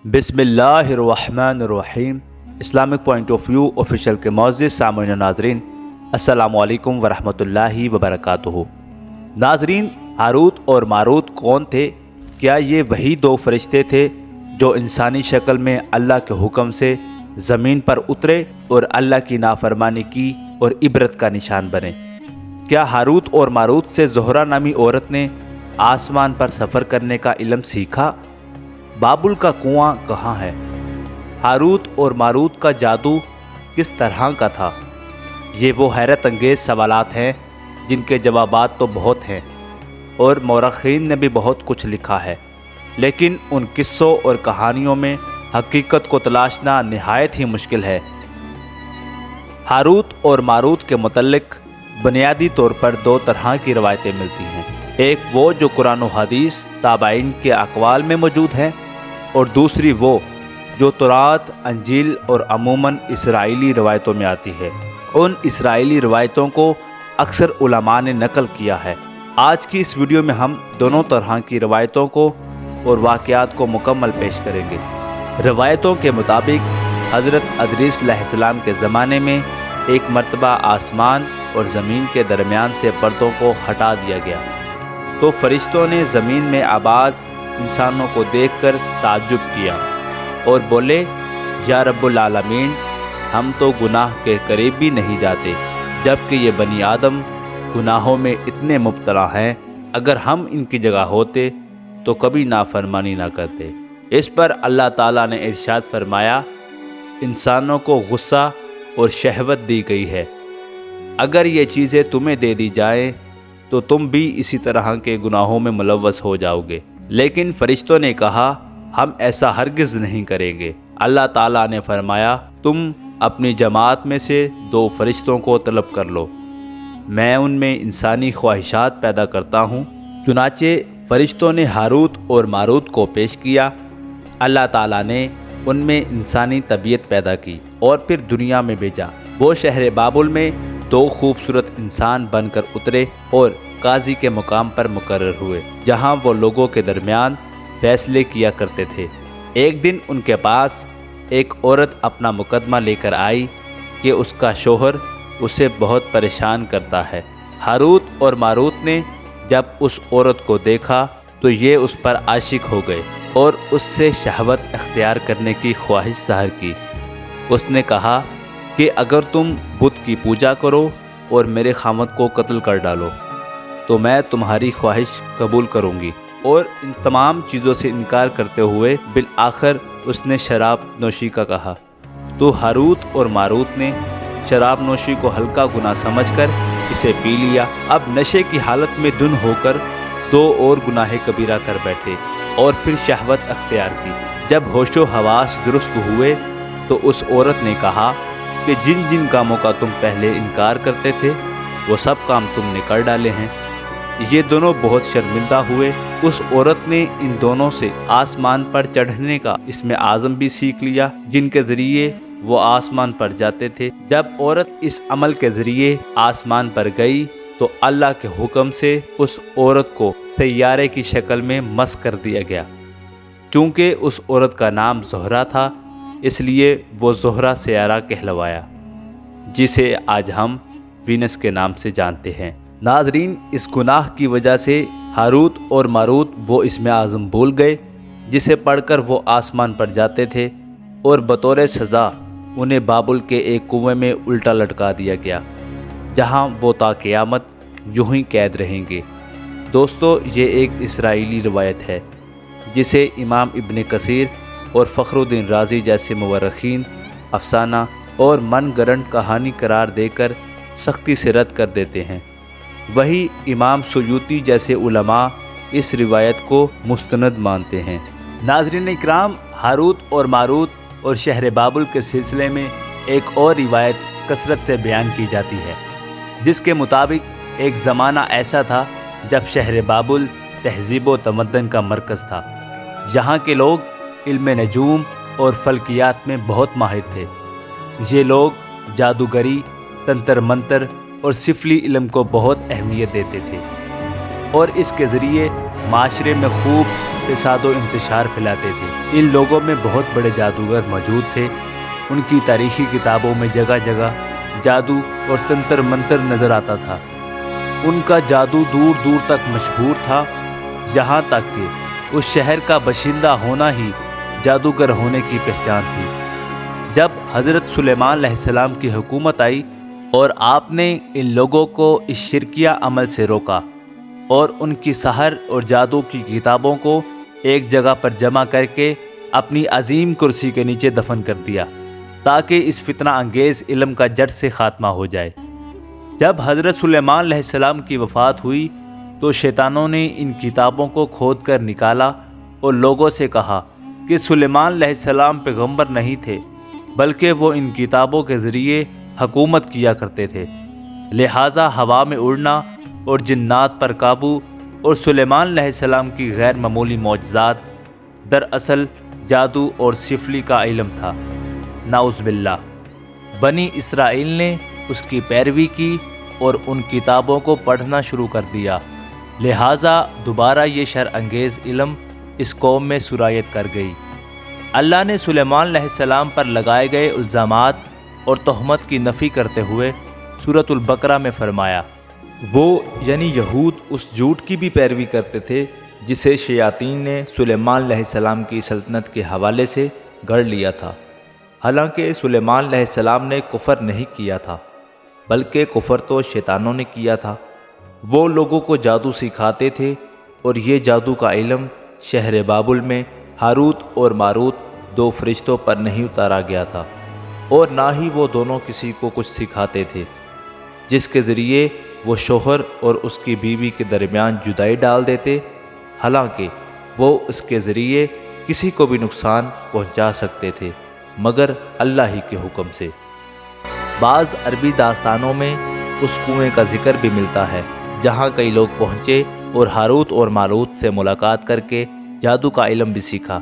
बिस्मिल्लाहिर्रहमानिर्रहीम। Islamic point of view official के मुअज़्ज़िज़ सामईन नाज़रीन, अस्सलामु अलैकुम वरहमतुल्लाहि वबरकातुहू। नाज़रीन, हारूत और मारूत कौन थे? क्या ये वही दो फरिश्ते थे जो इंसानी शक्ल में अल्लाह के हुक्म से ज़मीन पर उतरे और अल्लाह की नाफरमानी की और इबरत का निशान बने? क्या हारूत और मारूत से ज़ोहरा नामी औरत ने आसमान पर सफ़र करने का इल्म सीखा? बाबुल का कुआं कहाँ है? हारूत और मारूत का जादू किस तरह का था? ये वो हैरत अंगेज़ सवालात हैं जिनके जवाबात तो बहुत हैं और मौरख़ीन ने भी बहुत कुछ लिखा है, लेकिन उन किस्सों और कहानियों में हकीकत को तलाशना निहायत ही मुश्किल है। हारूत और मारूत के मुतल्लिक़ बुनियादी तौर पर दो तरह की रवायतें मिलती हैं। एक वो जो कुरान व हदीस ताबाइन के अक़वाल में मौजूद है, और दूसरी वो जो तौरात, अंजील और अमूमन इसराइली रवायतों में आती है। उन इसराइली रवायतों को अक्सर उलमा ने नकल किया है। आज की इस वीडियो में हम दोनों तरह की रवायतों को और वाक़यात को मुकम्मल पेश करेंगे। रवायतों के मुताबिक हज़रत अदरीस अलैहिस्सलाम के ज़माने में एक मरतबा आसमान और ज़मीन के दरमियान से पर्दों को हटा दिया गया, तो फरिश्तों ने ज़मीन में आबाद इंसानों को देखकर ताज्जुब किया और बोले, या रब्बुल आलमीन, हम तो गुनाह के करीब भी नहीं जाते, जबकि ये बनी आदम गुनाहों में इतने मुब्तला हैं। अगर हम इनकी जगह होते तो कभी नाफरमानी ना करते। इस पर अल्लाह ताला ने इरशाद फरमाया, इंसानों को गुस्सा और शहवत दी गई है, अगर ये चीज़ें तुम्हें दे दी जाएं तो तुम भी इसी तरह के गुनाहों में मुलव्वस हो जाओगे। लेकिन फरिश्तों ने कहा, हम ऐसा हरगिज़ नहीं करेंगे। अल्लाह ताला ने फरमाया, तुम अपनी जमात में से दो फरिश्तों को तलब कर लो, मैं उनमें इंसानी ख्वाहिशात पैदा करता हूँ। चुनाचे फरिश्तों ने हारूत और मारूत को पेश किया। अल्लाह ताला ने उनमें इंसानी तबीयत पैदा की और फिर दुनिया में भेजा। वो शहर बाबुल में दो खूबसूरत इंसान बनकर उतरे और काजी के मुकाम पर मुकर्रर हुए, जहां वो लोगों के दरमियान फैसले किया करते थे। एक दिन उनके पास एक औरत अपना मुकदमा लेकर आई कि उसका शोहर उसे बहुत परेशान करता है। हारूत और मारूत ने जब उस औरत को देखा तो ये उस पर आशिक हो गए और उससे शहवत इख्तियार करने की ख्वाहिश ज़ाहिर की। उसने कहा कि अगर तुम बुत की पूजा करो और मेरे खामद को कत्ल कर डालो तो मैं तुम्हारी ख्वाहिश कबूल करूँगी। और इन तमाम चीज़ों से इनकार करते हुए बिल आखिर उसने शराब नोशी का कहा। तो हारूत और मारूत ने शराब नोशी को हल्का गुनाह समझकर इसे पी लिया। अब नशे की हालत में धुन होकर दो और गुनाह कबीरा कर बैठे और फिर शहवत अख्तियार की। जब होशो हवास दुरुस्त हुए तो उस औरत ने कहा कि जिन जिन कामों का तुम पहले इनकार करते थे वो सब काम तुमने कर डाले हैं। ये दोनों बहुत शर्मिंदा हुए। उस औरत ने इन दोनों से आसमान पर चढ़ने का इसमें आज़म भी सीख लिया, जिनके ज़रिए वो आसमान पर जाते थे। जब औरत इस अमल के ज़रिए आसमान पर गई तो अल्लाह के हुक्म से उस औरत को सैयारे की शक्ल में मस कर दिया गया। चूँकि उस औरत का नाम ज़ोहरा था, इसलिए वो ज़ोहरा सैयारा कहलवाया, जिसे आज हम वीनस के नाम से जानते हैं। नाजरीन, इस गुनाह की वजह से हारूत और मारूत वो इसमें आज़म भूल गए, जिसे पढ़कर वो आसमान पर जाते थे, और बतौर सज़ा उन्हें बाबुल के एक कुएं में उल्टा लटका दिया गया, जहां वो ता क़यामत यूं ही कैद रहेंगे। दोस्तों, ये एक इसराइली रवायत है जिसे इमाम इब्न कसीर और फ़खरुद्दीन राज़ी जैसे मुवर्रिख़ीन अफसाना और मनगढ़ंत कहानी करार देकर सख्ती से रद्द कर देते हैं। वही इमाम सुयूती जैसे उलमा इस रिवायत को मुस्तनद मानते हैं। नाज़रीन इकराम, हारूत और मारूत और शहर बाबुल के सिलसिले में एक और रिवायत कसरत से बयान की जाती है, जिसके मुताबिक एक ज़माना ऐसा था जब शहर बाबुल तहज़ीब व तमद्दन का मरकज़ था। यहाँ के लोग इल्म नजूम और फल्कियात में बहुत माहिर थे। ये लोग जादूगरी, तंत्र मंत्र और सिफली इल्म को बहुत अहमियत देते थे और इसके ज़रिए माशरे में खूब فساد و انتشار پھیلاتے تھے۔ ان لوگوں میں بہت بڑے جادوگر موجود تھے۔ ان کی تاریخی کتابوں میں جگہ جگہ جادو اور تنتر منتر نظر آتا تھا۔ ان کا جادو دور دور تک مشہور تھا، یہاں تک کہ اس شہر کا باشندہ ہونا ہی جادوگر ہونے کی پہچان تھی۔ جب حضرت سلیمان علیہ السلام کی حکومت آئی اور آپ نے ان لوگوں کو اس شرکیہ عمل سے روکا اور ان کی سحر اور جادو کی کتابوں کو ایک جگہ پر جمع کر کے اپنی عظیم کرسی کے نیچے دفن کر دیا تاکہ اس فتنہ انگیز علم کا جڑ سے خاتمہ ہو جائے۔ جب حضرت سلیمان علیہ السلام کی وفات ہوئی تو شیطانوں نے ان کتابوں کو کھود کر نکالا اور لوگوں سے کہا کہ سلیمان علیہ السلام پیغمبر نہیں تھے، بلکہ وہ ان کتابوں کے ذریعے حکومت کیا کرتے تھے، لہٰذا ہوا میں اڑنا اور جنات پر قابو اور سلیمان علیہ السلام کی غیر معمولی معجزات دراصل جادو اور سفلی کا علم تھا۔ نعوذ باللہ۔ بنی اسرائیل نے اس کی پیروی کی اور ان کتابوں کو پڑھنا شروع کر دیا، لہٰذا دوبارہ یہ شر انگیز علم اس قوم میں سرایت کر گئی۔ اللہ نے سلیمان علیہ السلام پر لگائے گئے الزامات اور تہمت کی نفی کرتے ہوئے سورۃ البقرہ میں فرمایا، وہ یعنی یہود اس جھوٹ کی بھی پیروی کرتے تھے جسے شیاطین نے سلیمان علیہ السلام کی سلطنت کے حوالے سے گھڑ لیا تھا، حالانکہ سلیمان علیہ السلام نے کفر نہیں کیا تھا، بلکہ کفر تو شیطانوں نے کیا تھا۔ وہ لوگوں کو جادو سکھاتے تھے اور یہ جادو کا علم شہر بابل میں ہاروت اور ماروت دو فرشتوں پر نہیں اتارا گیا تھا، اور نہ ہی وہ دونوں کسی کو کچھ سکھاتے تھے، جس کے ذریعے وہ شوہر اور اس کی بیوی کے درمیان جدائی ڈال دیتے، حالانکہ وہ اس کے ذریعے کسی کو بھی نقصان پہنچا سکتے تھے مگر اللہ ہی کے حکم سے۔ بعض عربی داستانوں میں اس کنویں کا ذکر بھی ملتا ہے جہاں کئی لوگ پہنچے اور ہاروت اور ماروت سے ملاقات کر کے جادو کا علم بھی سیکھا،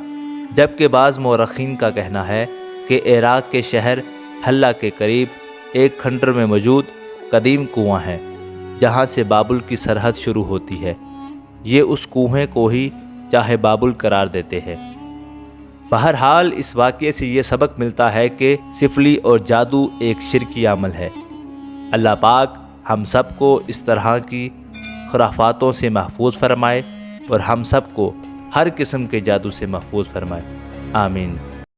جبکہ بعض مورخین کا کہنا ہے کہ عراق کے شہر حلہ کے قریب ایک کھنڈر میں موجود قدیم کنواں ہے جہاں سے بابل کی سرحد شروع ہوتی ہے۔ یہ اس کنویں کو ہی چاہے بابل قرار دیتے ہیں۔ بہرحال اس واقعے سے یہ سبق ملتا ہے کہ سفلی اور جادو ایک شرکی عمل ہے۔ اللہ پاک ہم سب کو اس طرح کی خرافاتوں سے محفوظ فرمائے اور ہم سب کو ہر قسم کے جادو سے محفوظ فرمائے، آمین۔